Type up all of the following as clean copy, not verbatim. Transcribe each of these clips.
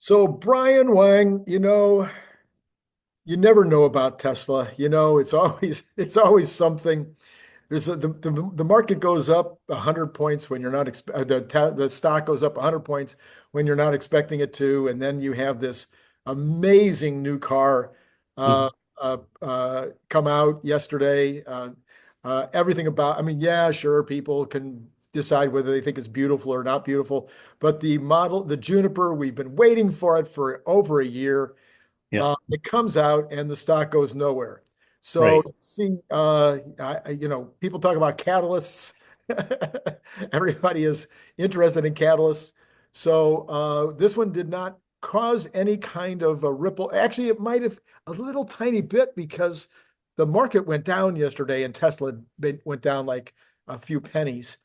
So Brian Wang, you never know about Tesla. It's always something. The market goes up 100 points when you're not the stock goes up 100 points when you're not expecting it to, and then you have this amazing new car uh, Mhm. come out yesterday. Everything about, I mean, yeah, sure, people can decide whether they think it's beautiful or not beautiful, but the Juniper, we've been waiting for it for over a year. Yeah, It comes out and the stock goes nowhere. So, right. see, people talk about catalysts. Everybody is interested in catalysts. So, this one did not cause any kind of a ripple. Actually, it might have a little tiny bit because the market went down yesterday and Tesla went down like a few pennies.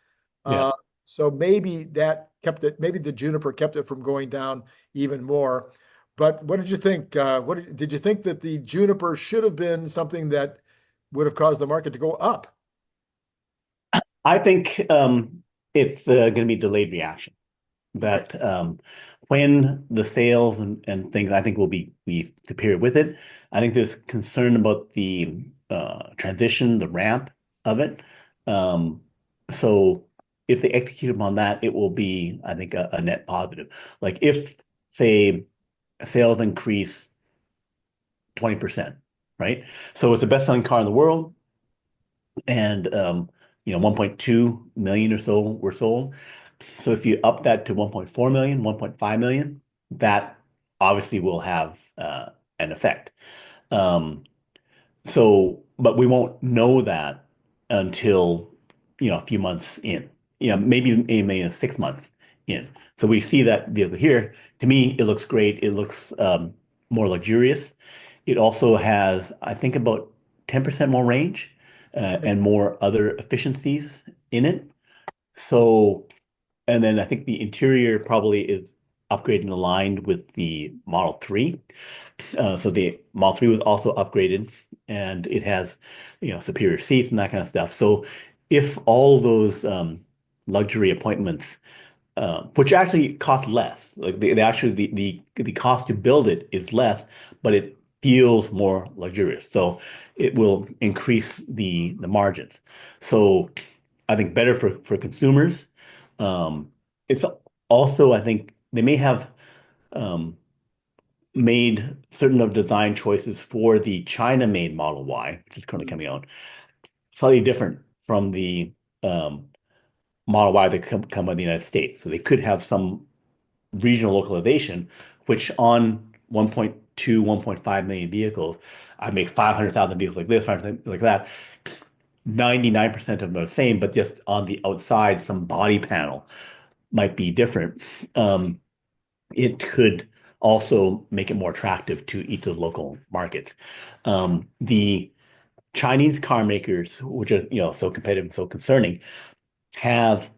Yeah. Uh, so maybe that kept it, maybe the Juniper kept it from going down even more. But what did you think? Did you think that the Juniper should have been something that would have caused the market to go up? I think it's going to be delayed reaction. Okay. That when the sales and things, I think will be superior with it. I think there's concern about the transition, the ramp of it. Um, so if they execute upon that, it will be, I think, a net positive. Like if, say, sales increase 20%, right? So it's the best-selling car in the world. And 1.2 million or so were sold. So if you up that to 1.4 million, 1.5 million, that obviously will have an effect. Um, but we won't know that until a few months in. Maybe 6 months in. So we see that vehicle here. To me, it looks great. It looks more luxurious. It also has, I think, about 10% more range and more other efficiencies in it. So, and then I think the interior probably is upgraded and aligned with the Model 3. So the Model 3 was also upgraded and it has, superior seats and that kind of stuff. So if all those luxury appointments, which actually cost less, like they actually the cost to build it is less, but it feels more luxurious. So it will increase the margins. So I think better for consumers. It's also, I think they may have um, made certain of design choices for the China-made Model Y, which is currently coming out, slightly different from the um, Model Y that come by the United States. So they could have some regional localization, which on 1.2, 1.5 million vehicles, I make 500,000 vehicles like this, 500,000 like that. 99% of them are the same, but just on the outside, some body panel might be different. It could also make it more attractive to each of the local markets. The Chinese car makers, which are so competitive and so concerning, have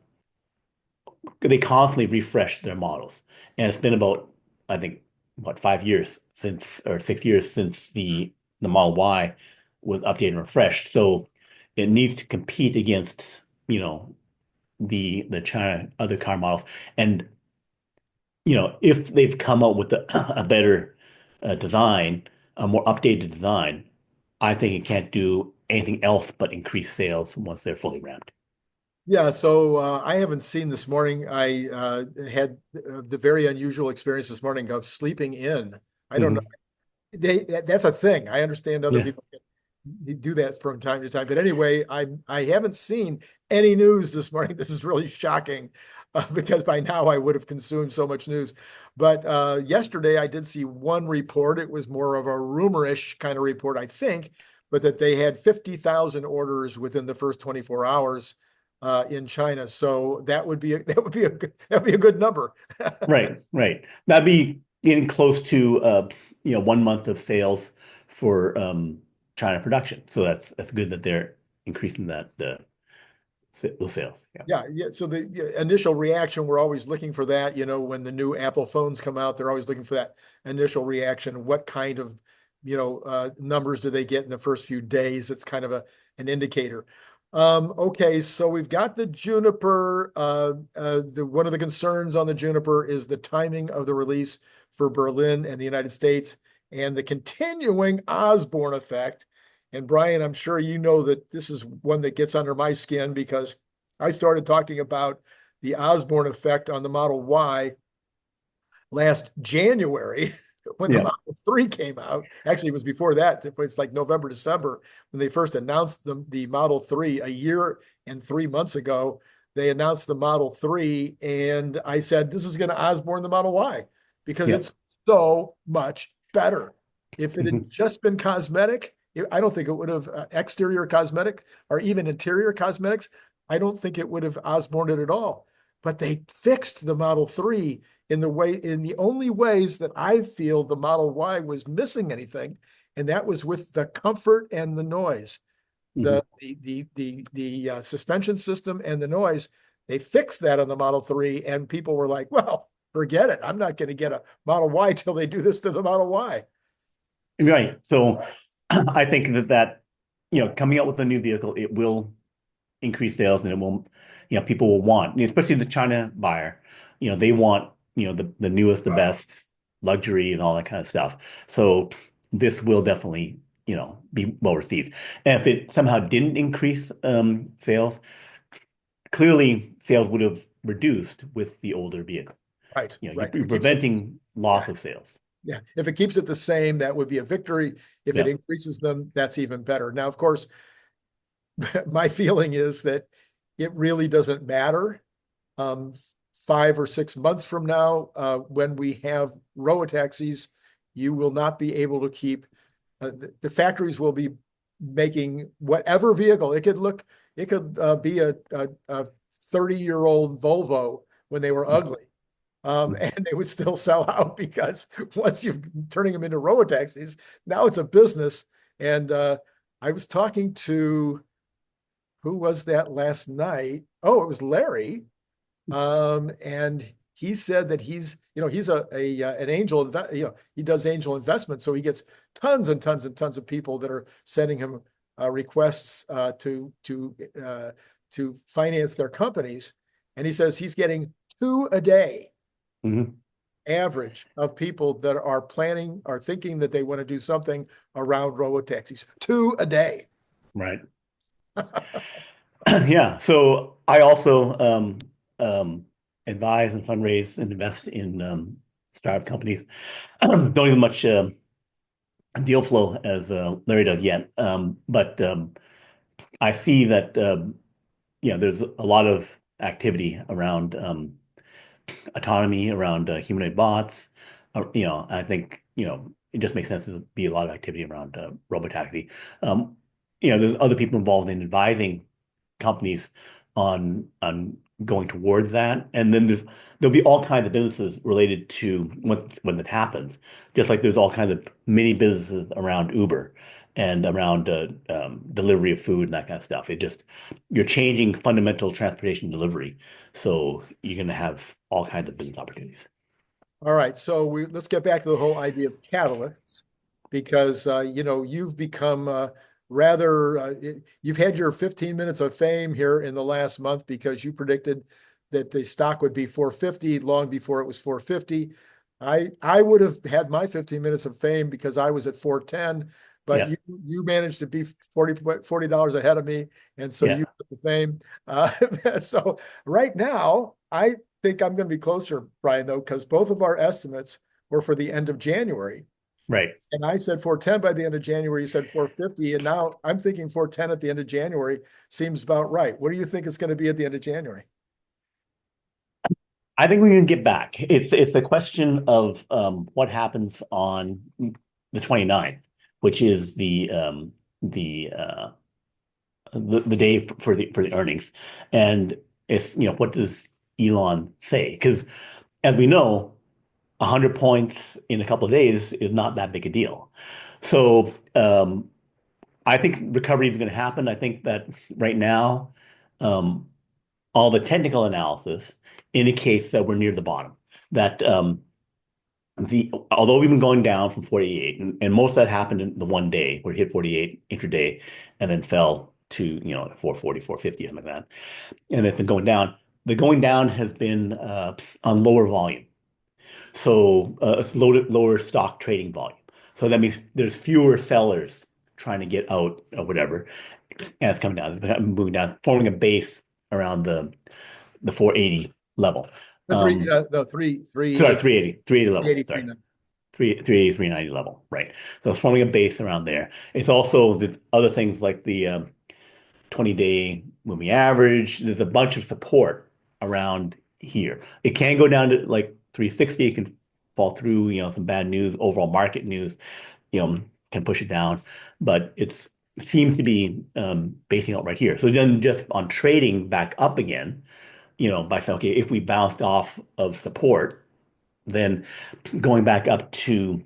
they constantly refresh their models, and it's been about I think what 5 years since or 6 years since the Model Y was updated and refreshed. So it needs to compete against the China other car models, and if they've come up with a better design, a more updated design, I think it can't do anything else but increase sales once they're fully ramped. Yeah, so I haven't seen this morning. I had the very unusual experience this morning of sleeping in. I don't know. Hmm. That's a thing. I understand other Yeah. people do that from time to time. But anyway, I haven't seen any news this morning. This is really shocking because by now I would have consumed so much news. But yesterday I did see one report. It was more of a rumorish kind of report, I think, but that they had 50,000 orders within the first 24 hours in China. So that would be a good number. Right, right. That'd be getting close to 1 month of sales for China production. So that's good that they're increasing those sales. Yeah. Yeah, yeah. So the initial reaction, we're always looking for that. When the new Apple phones come out, they're always looking for that initial reaction. What kind of, numbers do they get in the first few days? It's kind of an indicator. Okay, so we've got the Juniper. One of the concerns on the Juniper is the timing of the release for Berlin and the United States and the continuing Osborne effect. And Brian, I'm sure you know that this is one that gets under my skin because I started talking about the Osborne effect on the Model Y last January when the Yeah. Model 3 came out. Actually, it was before that. It was like November, December when they first announced the Model 3 a year and 3 months ago. They announced the Model 3, and I said, this is going to Osborne the Model Y because Yeah. it's so much better. If it had Mhm. just been cosmetic, I don't think it would have exterior cosmetic or even interior cosmetics. I don't think it would have Osborne it at all. But they fixed the Model 3 in the only ways that I feel the Model Y was missing anything, and that was with the comfort and the noise, Mhm. the suspension system and the noise. They fixed that on the Model 3, and people were like, "Well, forget it. I'm not going to get a Model Y till they do this to the Model Y." Right. So I think that coming out with a new vehicle, it will increase sales and it will, people will want, especially the China buyer, they want, the newest, the best luxury and all that kind of stuff. So this will definitely, be well received. And if it somehow didn't increase sales, clearly sales would have reduced with the older vehicle. Right, right. If You're it keeps it, preventing yeah, loss of sales. yeah. If it keeps it the same, that would be a victory. If it Yeah. increases them, that's even better. Now, of course, my feeling is that it really doesn't matter. um, 5 or 6 months from now, when we have robotaxis, you will not be able to keep, the factories will be making whatever vehicle. It could be a 30-year-old Volvo when they were ugly. And they would still sell out because once you're turning them into robotaxis, now it's a business. And I was talking to, who was that last night? Oh, it was Larry, and he said that he's an angel he does angel investment, so he gets tons and tons and tons of people that are sending him requests to finance their companies, and he says he's getting two a day Mhm. average of people that are planning or thinking that they want to do something around robotaxis. Two a day. Right. Yeah. So I also advise and fundraise and invest in startup companies. Don't even much deal flow as Larry does yet. But I see that there's a lot of activity around autonomy, around humanoid bots. I think it just makes sense to be a lot of activity around robotaxi. Um, there's other people involved in advising companies on going towards that. And then there'll be all kinds of businesses related to when that happens. Just like there's all kinds of mini businesses around Uber and around delivery of food and that kind of stuff. You're changing fundamental transportation delivery. So you're going to have all kinds of business opportunities. All right, so let's get back to the whole idea of catalysts, because you've become rather you've had your 15 minutes of fame here in the last month because you predicted that the stock would be 450 long before it was 450. I would have had my 15 minutes of fame because I was at 410, but Yeah. you managed to be $40 ahead of me, and so you Yeah. got the fame. So right now, I think I'm going to be closer, Brian, though, because both of our estimates were for the end of January. Right. And I said 410 by the end of January. You said 450. And now I'm thinking 410 at the end of January seems about right. What do you think it's going to be at the end of January? I think we can get back. It's a question of what happens on the 29th, which is the the day for the earnings, and it's what does Elon say? Because as we know, 100 points in a couple of days is not that big a deal. So I think recovery is going to happen. I think that right now, um, all the technical analysis indicates that we're near the bottom. That the although we've been going down from 48, and most of that happened in the one day where it hit 48 intraday and then fell to, 440, 450, something like that. And it's been going down. The going down has been on lower volume. So it's lower stock trading volume. So that means there's fewer sellers trying to get out or whatever, and it's coming down. It's been moving down, forming a base around the 480 level. The three, Um, no, three, sorry, 380, 380 level. 383. Sorry, 380, 390 level. Right. So it's forming a base around there. It's also the other things like the 20-day moving average. There's a bunch of support around here. It can go down to like 360. It can fall through, some bad news, overall market news, can push it down, but it seems to be basing out right here. So then just on trading back up again, by saying, okay, if we bounced off of support, then going back up to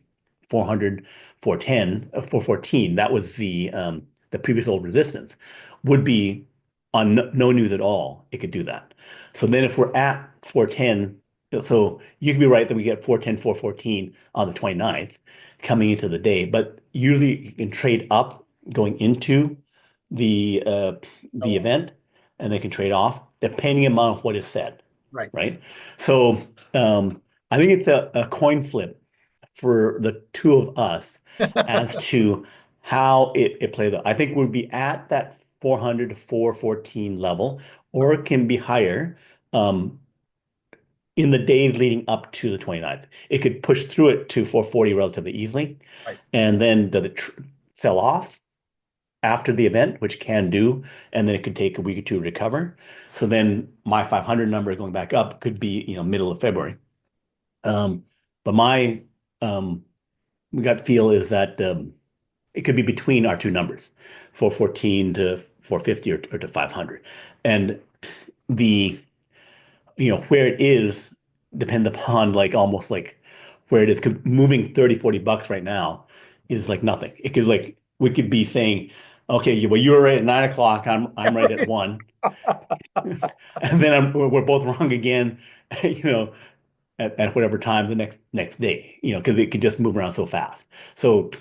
400, 410, 414, that was the previous old resistance, would be on no news at all. It could do that. So then if we're at 410, so you could be right that we get 410, 414 on the 29th coming into the day, but usually you can trade up going into the uh, the Oh, event, and they can trade off depending on what is said, right. right? So I think it's a coin flip for the two of us as to how it plays out. I think we'll be at that 400 to 414 level, or it can be higher um, in the days leading up to the 29th. It could push through it to 440 relatively easily. Right. And then does it sell off after the event, which can do, and then it could take a week or two to recover. So then my 500 number going back up could be, middle of February. Um, but my um, gut feel is that it could be between our two numbers, 414 to 450 or to 500. And the, where it is depends upon like almost like where it is. Because moving 30, $40 right now is like nothing. It could like, we could be saying, okay, well, you were right at 9 o'clock. I'm right at one. And then we're both wrong again, you know, at whatever time the next day, because it could just move around so fast. So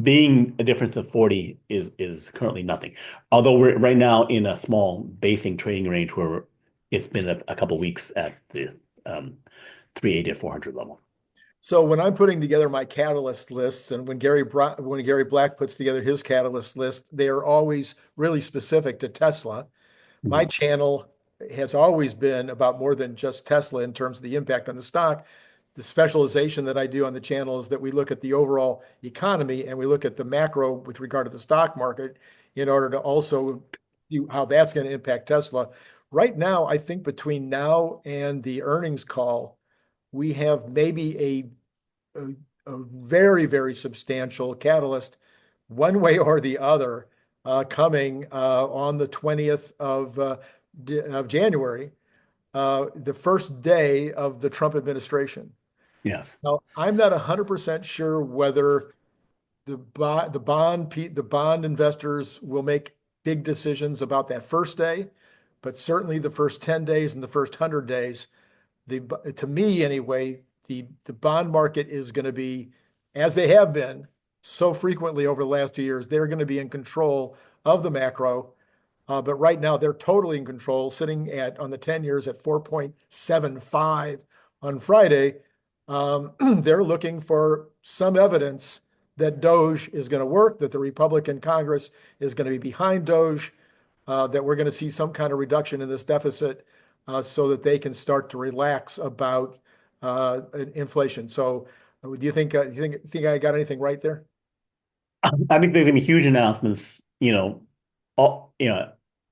being a difference of 40 is currently nothing. Although we're right now in a small basing trading range where it's been a couple weeks at the um, 380 to 400 level. So when I'm putting together my catalyst lists, and when Gary Black puts together his catalyst list, they are always really specific to Tesla. My Mhm. channel has always been about more than just Tesla in terms of the impact on the stock. The specialization that I do on the channel is that we look at the overall economy and we look at the macro with regard to the stock market in order to also view how that's going to impact Tesla. Right now, I think between now and the earnings call, we have maybe a, a very, very substantial catalyst one way or the other coming on the 20th of January, the first day of the Trump administration. Yes. Now, I'm not 100% sure whether the bond investors will make big decisions about that first day, but certainly the first 10 days and the first 100 days, the to me anyway, the bond market is going to be, as they have been so frequently over the last 2 years, they're going to be in control of the macro. But right now they're totally in control, sitting at on the 10 years at 4.75 on Friday. They're looking for some evidence that Doge is going to work, that the Republican Congress is going to be behind Doge, that we're going to see some kind of reduction in this deficit so that they can start to relax about inflation. So, do you think I got anything right there? I think there's gonna be huge announcements, all,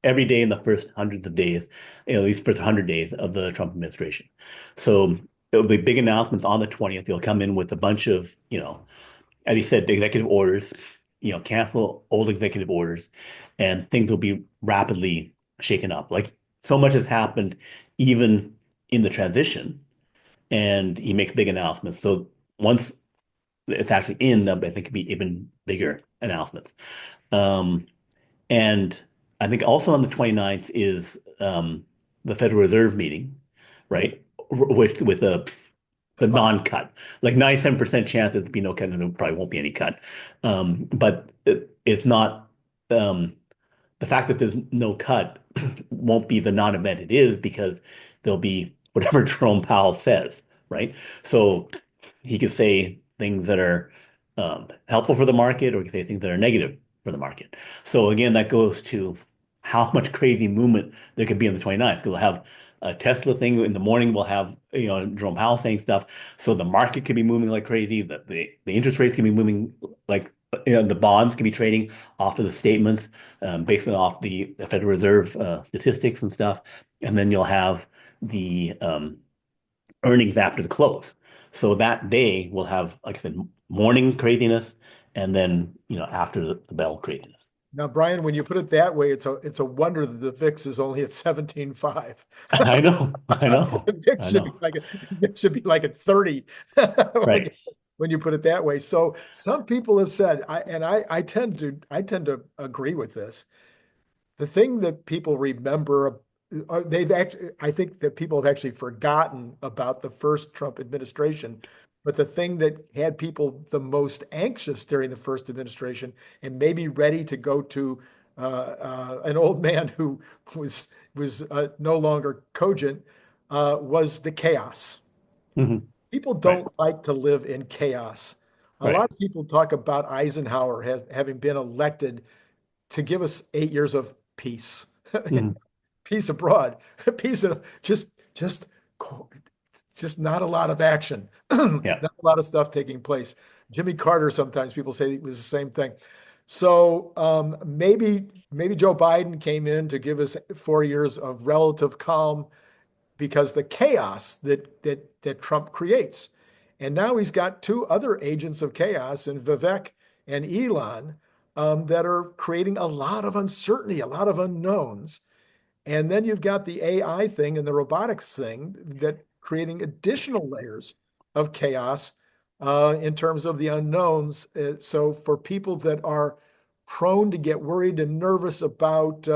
every day in the first hundreds of days, these first 100 days of the Trump administration. So there'll be big announcements on the 20th. They'll come in with a bunch of, as you said, the executive orders, cancel old executive orders, and things will be rapidly shaken up. Like so much has happened even in the transition, and he makes big announcements. So once it's actually in, I think it'd be even bigger announcements. Um, and I think also on the 29th is the Federal Reserve meeting, right? With the Fine. non-cut. Like 97% chance there'll be no cut, and there probably won't be any cut. But it's not um, the fact that there's no cut won't be the non-event it is because there'll be whatever Jerome Powell says, right? So he could say things that are helpful for the market, or he could say things that are negative for the market. So again, that goes to how much crazy movement there could be on the 29th. Because we'll have a Tesla thing in the morning. We'll have Jerome Powell saying stuff. So the market could be moving like crazy. The interest rates can be moving like the bonds can be trading off of the statements based off the Federal Reserve statistics and stuff. And then you'll have the earnings after the close. So that day we'll have, like I said, morning craziness and then, after the bell craziness. Now, Brian, when you put it that way, it's a wonder that the VIX is only at 17.5. I know, I know, The VIX I should be know. like at 30 when you, Right. when you put it that way. So some people have said, I tend to agree with this. The thing that people remember, they've actually, I think that people have actually forgotten about the first Trump administration. But the thing that had people the most anxious during the first administration and maybe ready to go to an old man who was no longer cogent was the chaos. Hmm. People Right. don't like to live in chaos. A Right. lot of people talk about Eisenhower having been elected to give us 8 years of peace, Hmm. peace abroad, peace of just not a lot of action, not Yeah. a lot of stuff taking place. Jimmy Carter, sometimes people say it was the same thing. So maybe Joe Biden came in to give us 4 years of relative calm because the chaos that Trump creates. And now he's got two other agents of chaos in Vivek and Elon that are creating a lot of uncertainty, a lot of unknowns. And then you've got the AI thing and the robotics thing that creating additional layers of chaos in terms of the unknowns. So for people that are prone to get worried and nervous about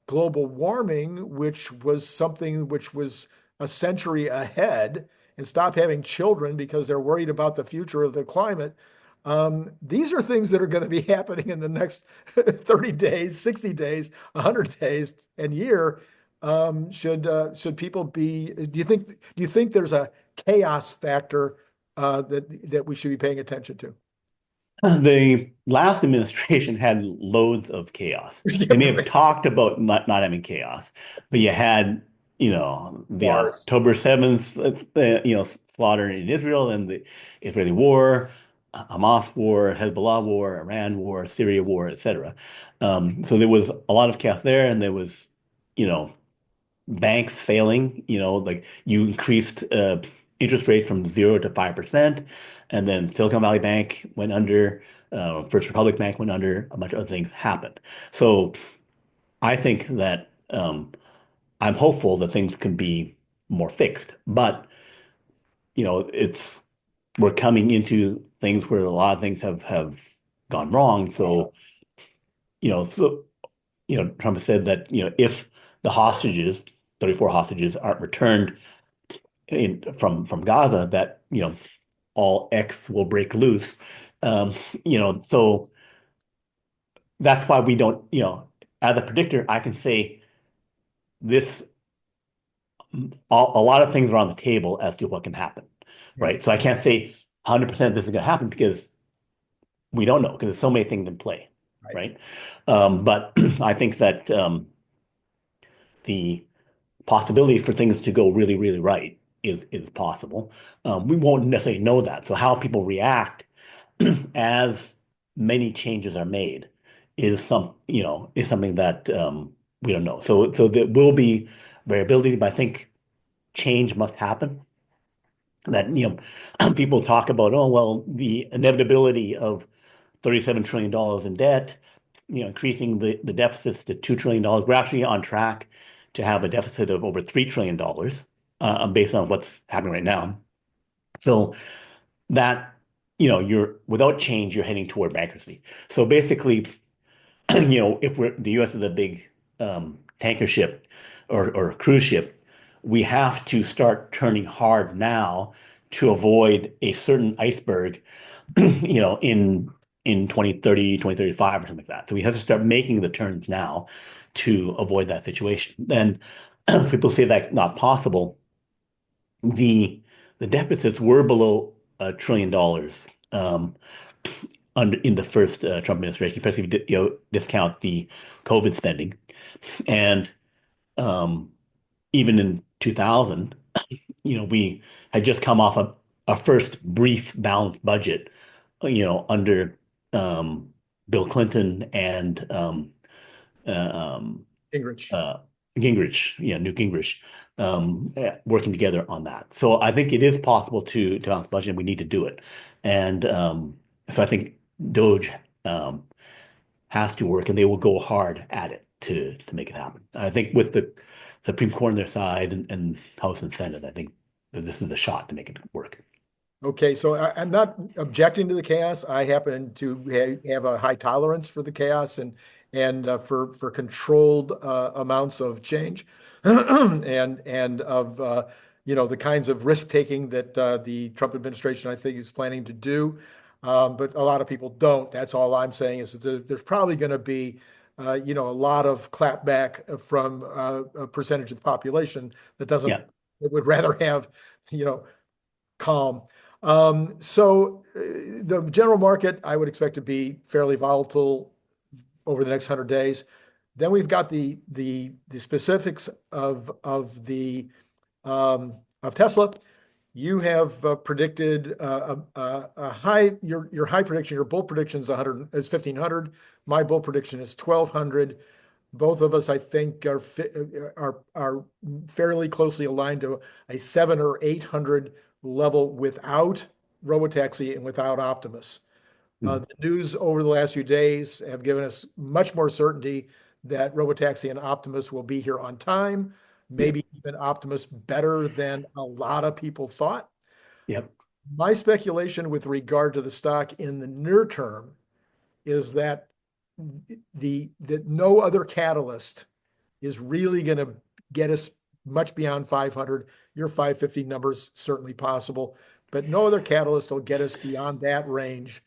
global warming, which was something which was a century ahead, and stop having children because they're worried about the future of the climate. These are things that are going to be happening in the next 30 days, 60 days, 100 days, and year. Should people be? Do you think there's a chaos factor that we should be paying attention to? The last administration had loads of chaos. They may have talked about not having chaos, but you had, the Wars. October 7th, slaughter in Israel and the Israeli war, Hamas war, Hezbollah war, Iran war, Syria war, etc. So there was a lot of chaos there, and there was, you know, banks failing, like you increased interest rates from 0 to 5%, and then Silicon Valley Bank went under, First Republic Bank went under, a bunch of other things happened. So I think that I'm hopeful that things can be more fixed, but it's we're coming into things where a lot of things have gone wrong. So Trump has said that if the hostages, 34 hostages, aren't returned from Gaza, that all X will break loose. So that's why we don't, as a predictor, I can say this, a lot of things are on the table as to what can happen, Yeah, right? So I can't say 100% this is going to happen because we don't know because there's so many things in play, right. right? But I think that the possibility for things to go really, really right is possible. We won't necessarily know that. So how people react as many changes are made is something that we don't know. So there will be variability, but I think change must happen. That people talk about, oh well, the inevitability of $37 trillion in debt, increasing the deficits to $2 trillion. We're actually on track to have a deficit of over $3 trillion based on what's happening right now. So that, you're without change, you're heading toward bankruptcy. So basically, if the U.S. is a big tanker ship or cruise ship, we have to start turning hard now to avoid a certain iceberg, in in 2030, 2035, or something like that. So we have to start making the turns now to avoid that situation. Then people say that's not possible. The the deficits were below $1 trillion under in the first Trump administration, especially if discount the COVID spending. And um, even in 2000, we had just come off a first brief balanced budget, under um, Bill Clinton and uh, um, Gingrich. uh, Gingrich, Newt Gingrich, working together on that. So I think it is possible to balance budget, and we need to do it. And so I think Doge has to work, and they will go hard at it to make it happen. I think with the Supreme Court on their side and House and Senate, I think that this is a shot to make it work. Okay, so I'm not objecting to the chaos. I happen to have a high tolerance for the chaos and for controlled amounts of change, and of the kinds of risk taking that the Trump administration I think is planning to do. But a lot of people don't. That's all I'm saying is that there's probably going to be a lot of clapback from a percentage of the population that doesn't Yeah, that would rather have you know calm. So the general market, I would expect to be fairly volatile over the next 100 days. Then we've got the specifics of Tesla. You have predicted a high your high prediction, your bull prediction is 100 is 1500. My bull prediction is 1200. Both of us, I think, are fairly closely aligned to a 700 or 800 level without Robotaxi and without Optimus. mhm, The news over the last few days have given us much more certainty that Robotaxi and Optimus will be here on time, yep, maybe even Optimus better than a lot of people thought. yep. My speculation with regard to the stock in the near term is that that no other catalyst is really going to get us much beyond 500. Your 550 numbers certainly possible, but no other catalyst will get us beyond that range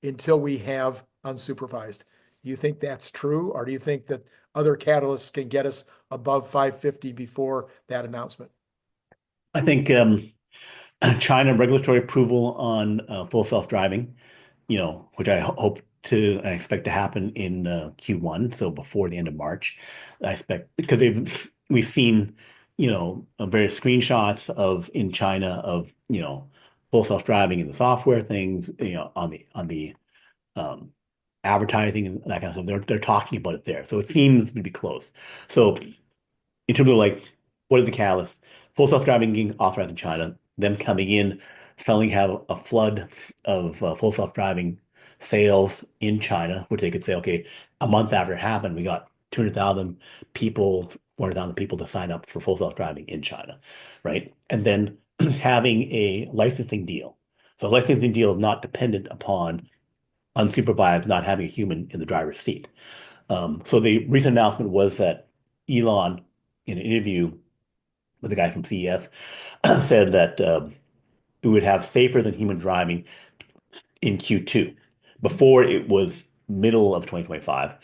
until we have unsupervised. Do you think that's true, or do you think that other catalysts can get us above 550 before that announcement? I think China regulatory approval on full self-driving, which I hope to and expect to happen in Q1, so before the end of March. I expect because we've seen, various screenshots of in China of, full self-driving and the software things, on the um, advertising and that kind of stuff. They're talking about it there, so it seems to be close. So in terms of like what are the catalysts? Full self-driving being authorized in China, them coming in, suddenly have a flood of full self-driving sales in China, which they could say, okay, a month after it happened, we got 200,000 people, 400,000 people to sign up for full self-driving in China, right? And then having a licensing deal. So a licensing deal is not dependent upon unsupervised, not having a human in the driver's seat. So the recent announcement was that Elon, in an interview with a guy from CES, said that it would have safer than human driving in Q2. Before it was middle of 2025,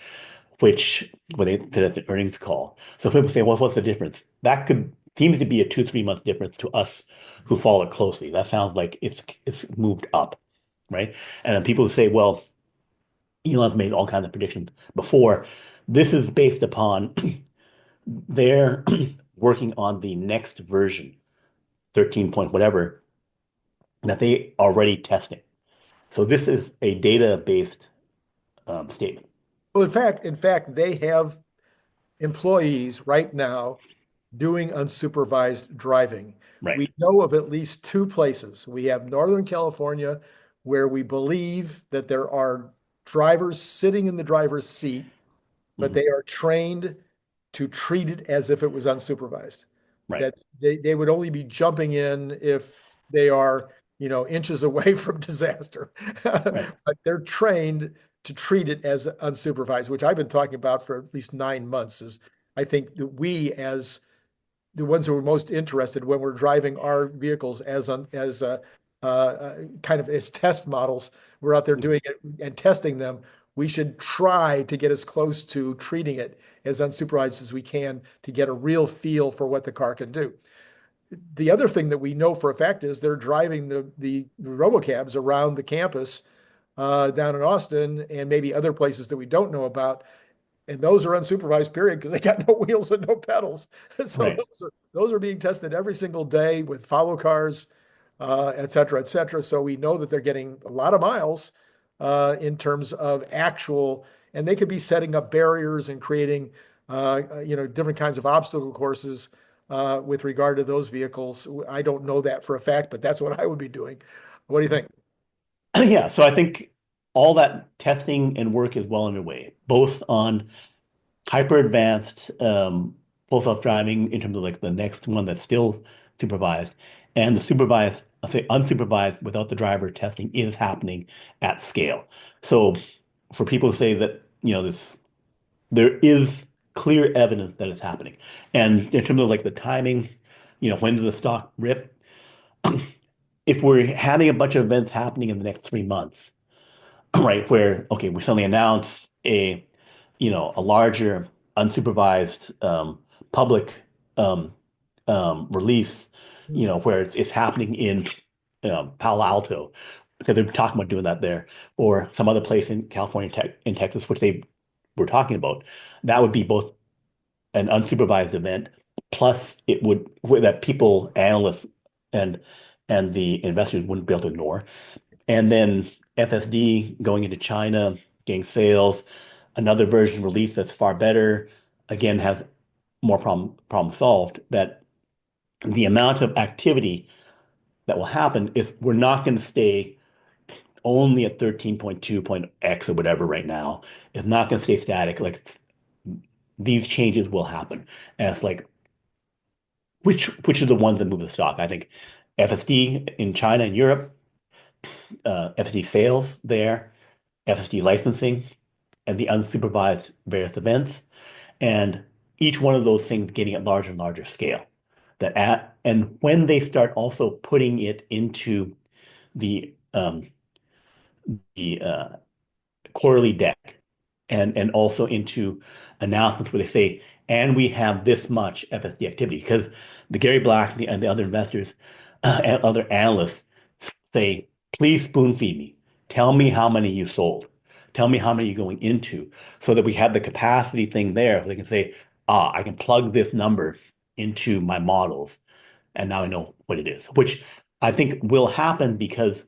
which when they did at the earnings call. So people say, well, what's the difference? That could seems to be a 2, 3 month difference to us who follow it closely. That sounds like it's moved up, right? And then people who say, well, Elon's made all kinds of predictions before. This is based upon they're working on the next version, 13 point whatever, that they already testing. So this is a data-based statement. Well, in fact, they have employees right now doing unsupervised driving. Right. We know of at least two places. We have Northern California, where we believe that there are drivers sitting in the driver's seat, but Mhm. they are trained to treat it as if it was unsupervised. Right. That they would only be jumping in if they are, inches away from disaster. Right. But they're trained to treat it as unsupervised, which I've been talking about for at least 9 months. Is I think that we, as the ones who are most interested when we're driving our vehicles as kind of as test models. We're out there doing it and testing them. We should try to get as close to treating it as unsupervised as we can to get a real feel for what the car can do. The other thing that we know for a fact is they're driving the robocabs around the campus down in Austin and maybe other places that we don't know about. And those are unsupervised, period, because they got no wheels and no pedals. So Right. those are being tested every single day with follow cars, et cetera, et cetera. So we know that they're getting a lot of miles in terms of actual, and they could be setting up barriers and creating, different kinds of obstacle courses with regard to those vehicles. I don't know that for a fact, but that's what I would be doing. What do you think? Yeah, so I think all that testing and work is well underway, both on hyper advanced full self-driving in terms of like the next one that's still supervised, and the supervised, I'll say unsupervised without the driver testing is happening at scale. So for people who say that, this there is clear evidence that it's happening. And in terms of like the timing, when does the stock rip? If we're having a bunch of events happening in the next 3 months, right, where okay, we suddenly announce a larger unsupervised public um, release, where it's happening in Palo Alto because they're talking about doing that there, or some other place in California, in Texas, which they were talking about. That would be both an unsupervised event, plus it would that people, analysts, and the investors wouldn't be able to ignore. And then FSD going into China, getting sales, another version released that's far better, again has more problem solved. That the amount of activity that will happen is we're not going to stay only at 13.2.x or whatever right now. It's not going to stay static. Like these changes will happen. And it's like which are the ones that move the stock? I think FSD in China and Europe, FSD sales there, FSD licensing, and the unsupervised various events, and each one of those things getting at larger and larger scale. And when they start also putting it into the quarterly deck, and also into announcements where they say, and we have this much FSD activity, because the Gary Blacks and the other investors and other analysts say, please spoon feed me. Tell me how many you sold. Tell me how many you're going into, so that we have the capacity thing there. So they can say, I can plug this number into my models, and now I know what it is, which I think will happen because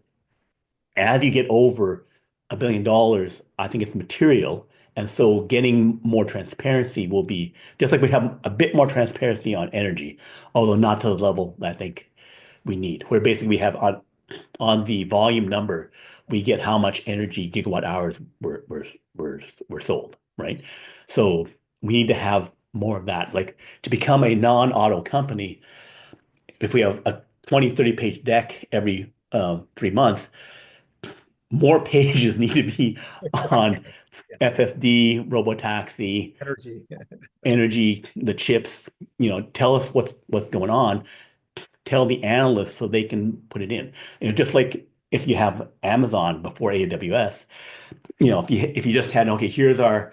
as you get over $1 billion, I think it's material. And so getting more transparency will be just like we have a bit more transparency on energy, although not to the level that I think we need, where basically we have on the volume number, we get how much energy gigawatt hours were sold, right? So we need to have more of that. Like to become a non-auto company, if we have a 20, 30 page deck every 3 months, more pages need to be on Exactly. Yeah. FSD, Robotaxi, Energy. energy, the chips, tell us what's going on, tell the analysts so they can put it in. Just like if you have Amazon before AWS, if you just had, okay, here's our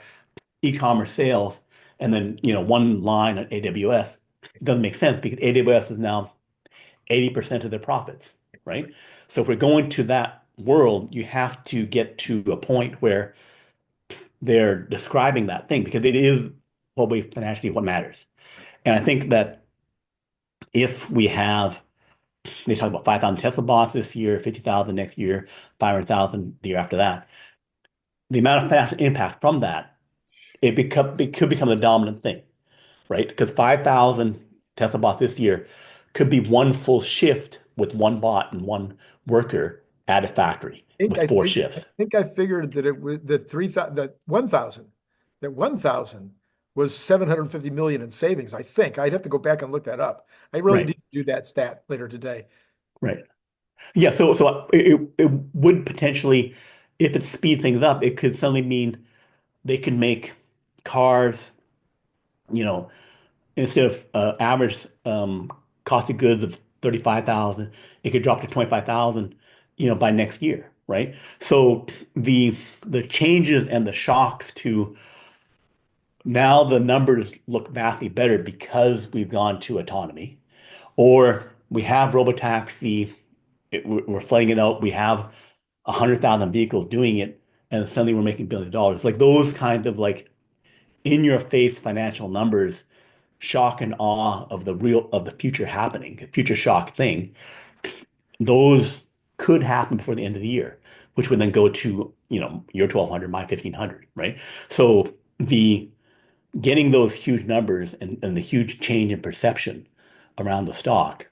e-commerce sales, and then, one line on AWS, it doesn't make sense because AWS is now 80% of their profits, right? So if we're going to that world, you have to get to a point where they're describing that thing because it is probably financially what matters. And I think that if we have, they talk about 5,000 Tesla bots this year, 50,000 next year, 500,000 the year after that, the amount of financial impact from that, it could become the dominant thing, right? Because 5,000 Tesla bots this year could be one full shift with one bot and one worker at a factory think with I four fig I shifts. think I figured that it was that 3,000 that 1,000 was 750 million in savings. I think I'd have to go back and look that up. I really Right, didn't do that stat later today. right. Yeah, so it would potentially, if it speed things up, it could suddenly mean they could make cars, you know, instead of average cost of goods of 35,000. It could drop to 25,000, by next year, right? So the changes and the shocks to now the numbers look vastly better because we've gone to autonomy, or we have Robotaxi, we're flooding it out. We have 100,000 vehicles doing it, and suddenly we're making billions of dollars. Like those kinds of like in your face financial numbers, shock and awe of the future happening, future shock thing. Those could happen before the end of the year, which would then go to, your 1,200, my 1,500, right? So the getting those huge numbers and the huge change in perception around the stock,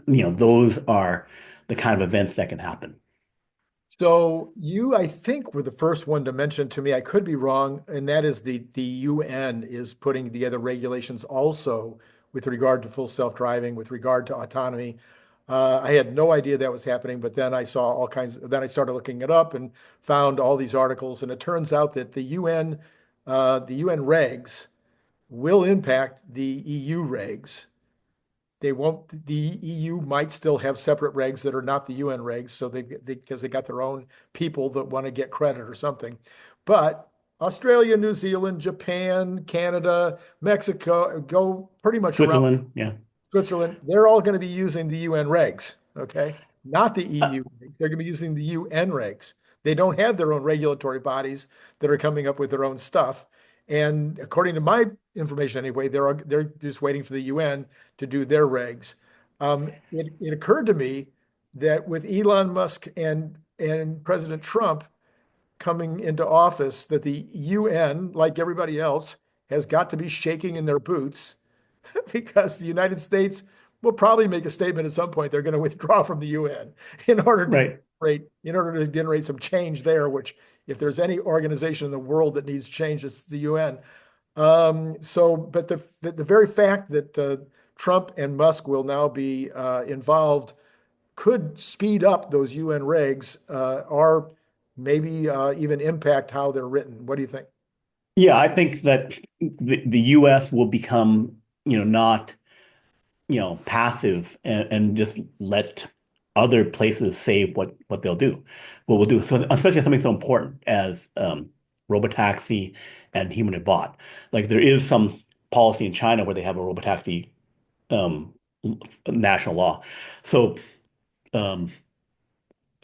those are the kind of events that can happen. So you, I think, were the first one to mention to me, I could be wrong, and that is the UN is putting together regulations also with regard to full self-driving, with regard to autonomy. I had no idea that was happening, but then I saw all kinds, then I started looking it up and found all these articles, and it turns out that the UN regs will impact the EU regs. They won't, the EU might still have separate regs that are not the UN regs, so because they got their own people that want to get credit or something. But Australia, New Zealand, Japan, Canada, Mexico, go pretty much around Switzerland, yeah. Switzerland, they're all going to be using the UN regs, okay? Not the Uh, EU regs. They're going to be using the UN regs. They don't have their own regulatory bodies that are coming up with their own stuff. And according to my information anyway, they're just waiting for the UN to do their regs. It occurred to me that with Elon Musk and President Trump coming into office, that the UN, like everybody else, has got to be shaking in their boots because the United States will probably make a statement at some point they're going to withdraw from the UN in order to right. generate some change there, which if there's any organization in the world that needs change, it's the UN. But the very fact that Trump and Musk will now be involved could speed up those UN regs, or maybe even impact how they're written. What do you think? Yeah, I think that the US will become, not, passive and just let other places say what they'll do, what we'll do. So especially something so important as robotaxi and human bot. Like there is some policy in China where they have a robotaxi um, national law. So um,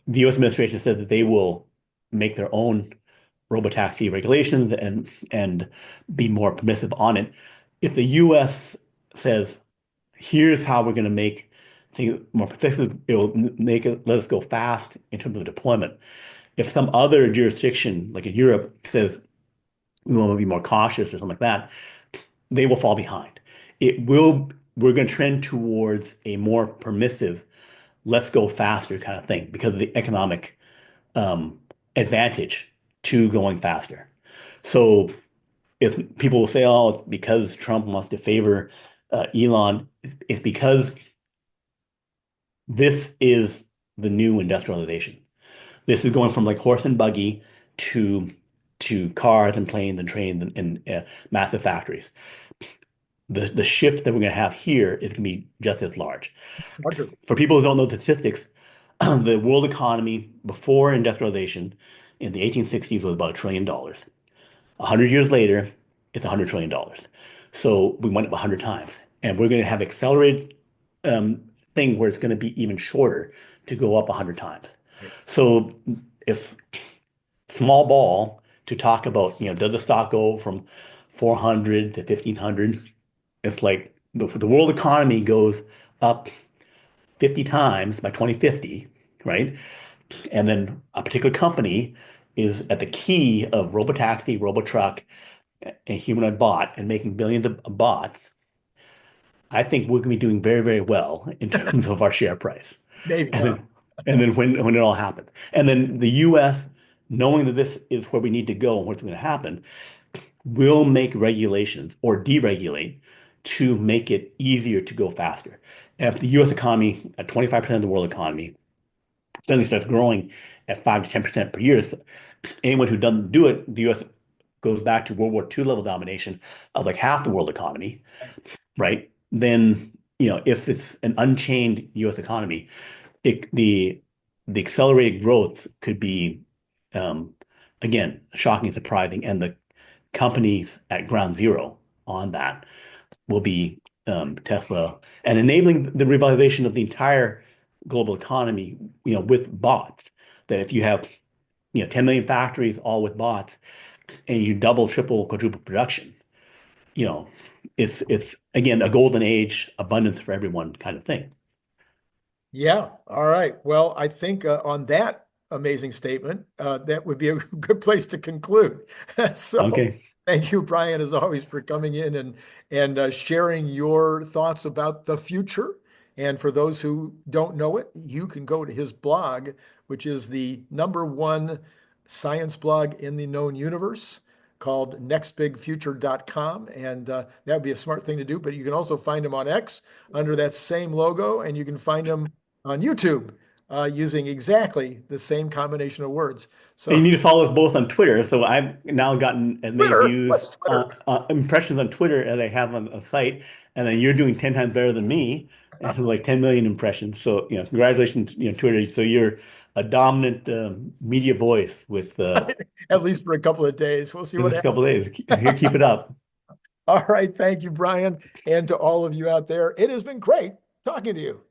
the U.S. administration said that they will make their own robotaxi regulations and be more permissive on it. If the U.S. says, "Here's how we're going to make things more permissive," it will make it let us go fast in terms of deployment. If some other jurisdiction, like in Europe, says we want to be more cautious or something like that, they will fall behind. It will. We're going to trend towards a more permissive, let's go faster kind of thing because of the economic um, advantage to going faster. So if people will say, "Oh, it's because Trump wants to favor Elon," it's because this is the new industrialization. This is going from like horse and buggy to cars and planes and trains and massive factories. The shift that we're going to have here is going to be just as large. Roger. For people who don't know the statistics, the world economy before industrialization in the 1860s was about $1 trillion. 100 years later, it's $100 trillion. So we went up 100 times, and we're going to have accelerated um, thing where it's going to be even shorter to go up 100 times. So if small ball to talk about, does the stock go from 400 to 1500? It's like the world economy goes up 50 times by 2050, right? And then a particular company is at the key of robotaxi, robotruck, a humanoid bot, and making billions of bots. I think we're going to be doing very, very well in terms of our share price. Maybe, And huh? then when it all happens, and then the U.S. knowing that this is where we need to go and what's going to happen, will make regulations or deregulate to make it easier to go faster. And if the U.S. economy at 25% of the world economy suddenly starts growing at 5 to 10% per year, so anyone who doesn't do it, the U.S. goes back to World War II level domination of like half the world economy, right? Then if it's an unchained U.S. economy, it, the accelerated growth could be, um, again, shocking, surprising, and the companies at ground zero on that will be Tesla, and enabling the revitalization of the entire global economy, with bots. That if you have, 10 million factories all with bots, and you double, triple, quadruple production, you know, it's again a golden age, abundance for everyone kind of thing. Yeah. All right. Well, I think on that amazing statement, that would be a good place to conclude. So, Okay. thank you, Brian, as always, for coming in and sharing your thoughts about the future. And for those who don't know it, you can go to his blog, which is the number one science blog in the known universe, called nextbigfuture.com. And that would be a smart thing to do. But you can also find him on X under that same logo, and you can find him on YouTube using exactly the same combination of words. And you So need to follow us both on Twitter. So I've now gotten as many Twitter, views, what's Twitter? impressions on Twitter as I have on a site, and then you're doing 10 times better than me, and like 10 million impressions. So, congratulations, Twitter. So you're a dominant media voice with At least for a couple of days. We'll see in what this couple happens. of days. Here, keep it up. All right. Thank you, Brian. And to all of you out there, it has been great talking to you.